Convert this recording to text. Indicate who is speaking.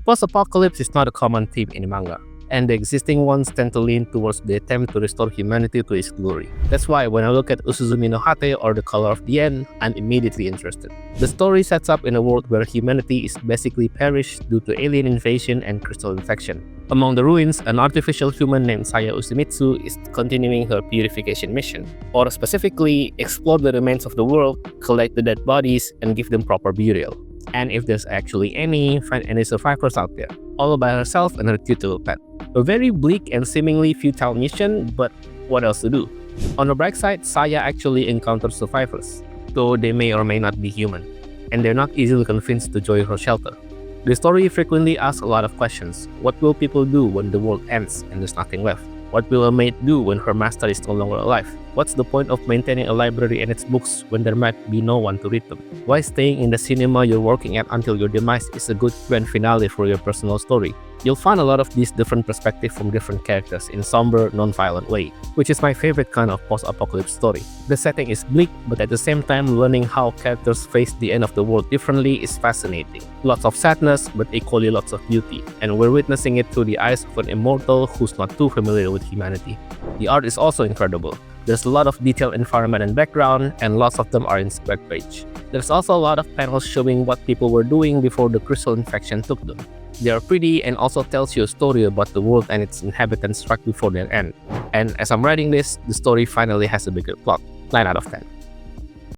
Speaker 1: Post-apocalypse is not a common theme in manga, and the existing ones tend to lean towards the attempt to restore humanity to its glory. That's why when I look at Usuzumi no Hate or The Color of the End, I'm immediately interested. The story sets up in a world where humanity is basically perished due to alien invasion and crystal infection. Among the ruins, an artificial human named Saya Uemitsu is continuing her purification mission, or specifically, explore the remains of the world, collect the dead bodies, and give them proper burial. And if there's actually any, find any survivors out there, all by herself and her cute little pet. A very bleak and seemingly futile mission, but what else to do? On the bright side, Saya actually encounters survivors, though they may or may not be human, and they're not easily convinced to join her shelter. The story frequently asks a lot of questions. What will people do when the world ends and there's nothing left? What will a maid do when her master is no longer alive? What's the point of maintaining a library and its books when there might be no one to read them? Why staying in the cinema you're working at until your demise is a good grand finale for your personal story? You'll find a lot of these different perspectives from different characters in somber, non-violent way, which is my favorite kind of post-apocalypse story. The setting is bleak, but at the same time learning how characters face the end of the world differently is fascinating. Lots of sadness, but equally lots of beauty, and we're witnessing it through the eyes of an immortal who's not too familiar with humanity. The art is also incredible. There's a lot of detailed environment and background, and lots of them are in square page. There's also a lot of panels showing what people were doing before the crystal infection took them. They are pretty and also tells you a story about the world and its inhabitants right before their end. And as I'm writing this, the story finally has a bigger plot. 9 out of 10.